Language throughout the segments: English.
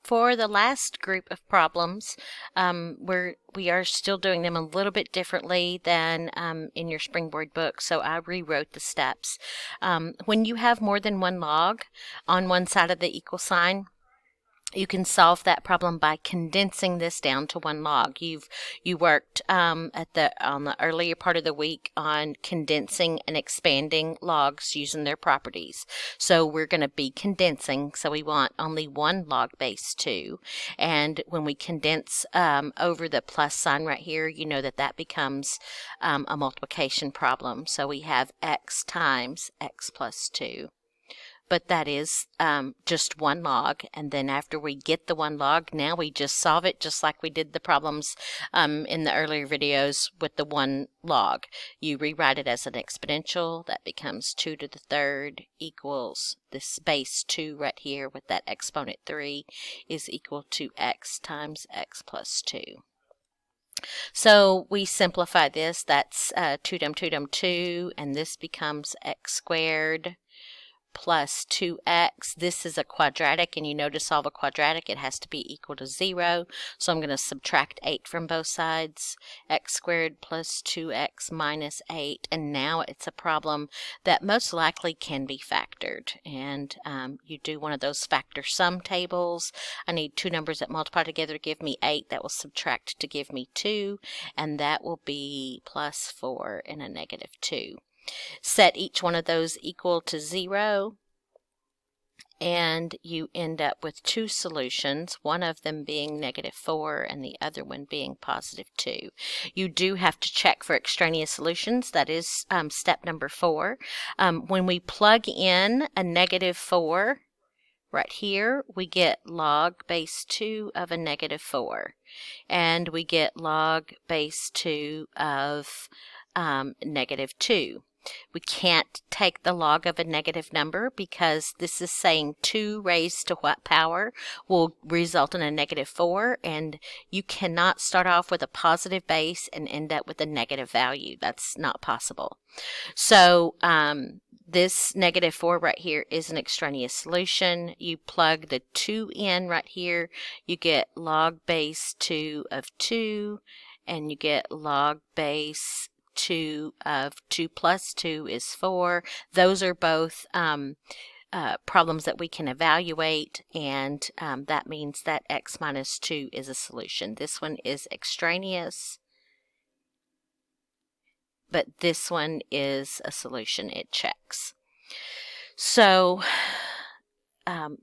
For the last group of problems, we are still doing them a little bit differently than in your Springboard book, so I rewrote the steps. When you have more than one log on one side of the equal sign, you can solve that problem by condensing this down to one log. You worked on the earlier part of the week on condensing and expanding logs using their properties. So we're going to be condensing, so we want only one log base 2. And when we condense over the plus sign right here, you know that becomes a multiplication problem. So we have x times x plus 2. But that is just one log, and then after we get the one log, now we just solve it just like we did the problems in the earlier videos with the one log. You rewrite it as an exponential. That becomes 2 to the third equals this base 2 right here with that exponent 3 is equal to x times x plus 2. So we simplify this. That's 2 dum 2 dum 2, and this becomes x squared plus 2x. This is a quadratic, and you know to solve a quadratic it has to be equal to 0. So I'm going to subtract 8 from both sides. X squared plus 2x minus 8. And now it's a problem that most likely can be factored. And you do one of those factor sum tables. I need two numbers that multiply together to give me 8. That will subtract to give me 2. And that will be plus 4 and a negative 2. Set each one of those equal to 0, and you end up with two solutions, one of them being negative 4 and the other one being positive 2. You do have to check for extraneous solutions. That is step number 4. When we plug in a negative 4 right here, we get log base 2 of a negative 4, and we get log base 2 of negative 2. We can't take the log of a negative number because this is saying 2 raised to what power will result in a negative 4, and you cannot start off with a positive base and end up with a negative value. That's not possible. So this negative 4 right here is an extraneous solution. You plug the 2 in right here, you get log base 2 of 2, and you get log base 2 of 2 plus 2 is 4. Those are both problems that we can evaluate, and that means that x minus 2 is a solution. This one is extraneous, but this one is a solution. It checks. So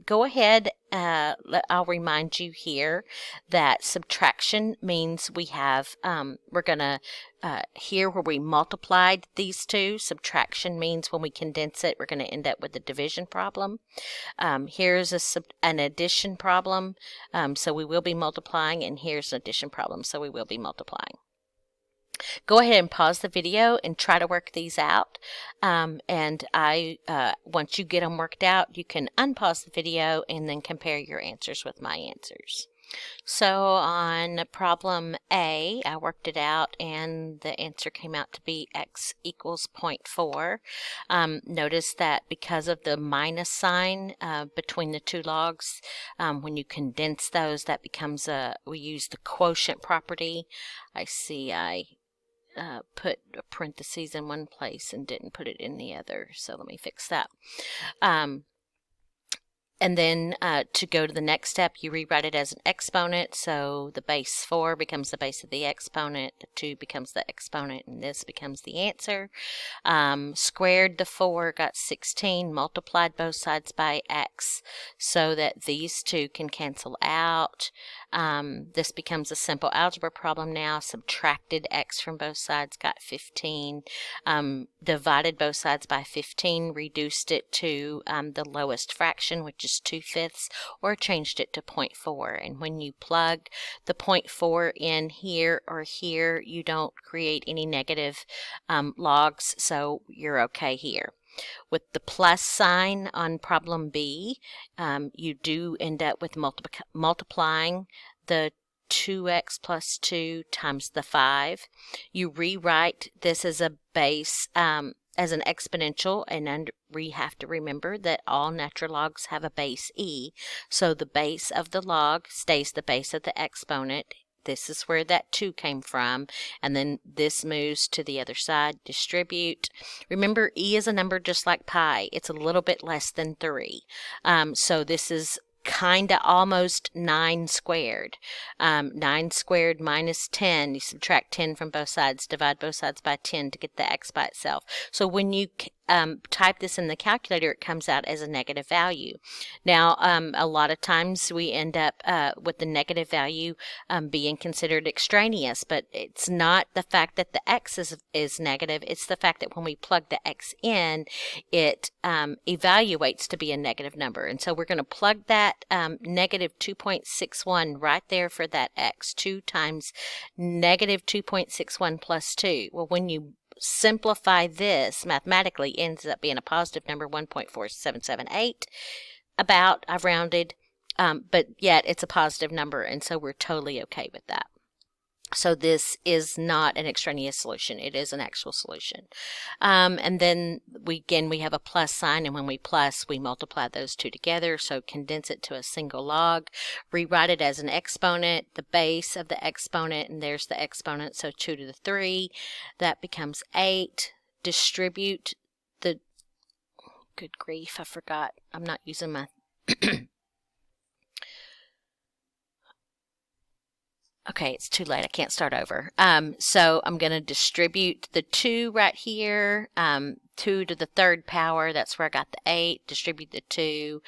go ahead. I'll remind you here that subtraction means we have, we're going to, here where we multiplied these two, subtraction means when we condense it, we're going to end up with a division problem. Here's an addition problem, so we will be multiplying, and here's an addition problem, so we will be multiplying. Go ahead and pause the video and try to work these out. And once you get them worked out, you can unpause the video and then compare your answers with my answers. So on problem A, I worked it out and the answer came out to be x equals 0.4. Notice that because of the minus sign between the two logs, when you condense those, that becomes we use the quotient property. I see I put a parentheses in one place and didn't put it in the other, so let me fix that. And then to go to the next step, you rewrite it as an exponent, so the base 4 becomes the base of the exponent, the 2 becomes the exponent, and this becomes the answer. Squared the 4, got 16, multiplied both sides by x so that these two can cancel out. This becomes a simple algebra problem now. Subtracted x from both sides, got 15. Divided both sides by 15, reduced it to the lowest fraction, which is 2/5, or changed it to 0.4. And when you plug the 0.4 in here or here, you don't create any negative logs, so you're okay here. With the plus sign on problem B, you do end up with multiplying the 2x plus 2 times the 5. You rewrite this as a base as an exponential, and we have to remember that all natural logs have a base e. So the base of the log stays the base of the exponent. This is where that 2 came from, and then this moves to the other side. Distribute. Remember, e is a number just like pi. It's a little bit less than 3. So this is kind of almost 9 squared. 9 squared minus 10, you subtract 10 from both sides, divide both sides by 10 to get the x by itself. So when you type this in the calculator, it comes out as a negative value. Now, a lot of times we end up with the negative value being considered extraneous, but it's not the fact that the x is negative, it's the fact that when we plug the x in, it evaluates to be a negative number. And so we're going to plug that negative 2.61 right there for that x. 2 times negative 2.61 plus 2. Well, when you simplify this mathematically, it ends up being a positive number, 1.4778. About, I've rounded, but yet it's a positive number, and so we're totally okay with that. So this is not an extraneous solution. It is an actual solution. And then we have a plus sign, and when we plus, we multiply those two together. So condense it to a single log. Rewrite it as an exponent, the base of the exponent, and there's the exponent, so 2 to the 3. That becomes 8. Distribute the... Good grief, I forgot. I'm not using my... Okay, it's too late. I can't start over. So I'm going to distribute the 2 right here, 2 to the 3rd power. That's where I got the 8. Distribute the 2.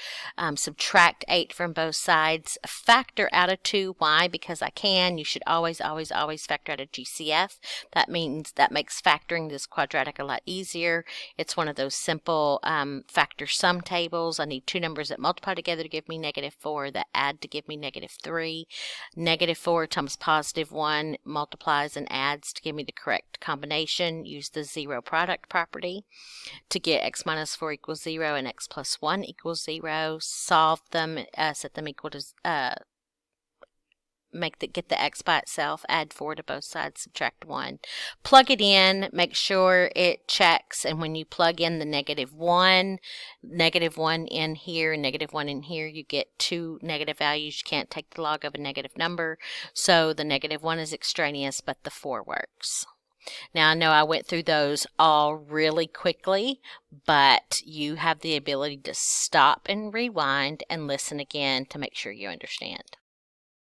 Subtract 8 from both sides. Factor out of 2. Why? Because I can. You should always, always, always factor out of GCF. That means that makes factoring this quadratic a lot easier. It's one of those simple factor sum tables. I need 2 numbers that multiply together to give me -4, that add to give me -3. -4 times +1 multiplies and adds to give me the correct combination. Use the zero product property to get x minus 4 equals 0 and x plus 1 equals 0. Solve them, set them equal to, get the x by itself, add 4 to both sides, subtract 1. Plug it in, make sure it checks, and when you plug in the -1 in here and -1 in here, you get 2 negative values. You can't take the log of a negative number, so the -1 is extraneous, but the 4 works. Now, I know I went through those all really quickly, but you have the ability to stop and rewind and listen again to make sure you understand.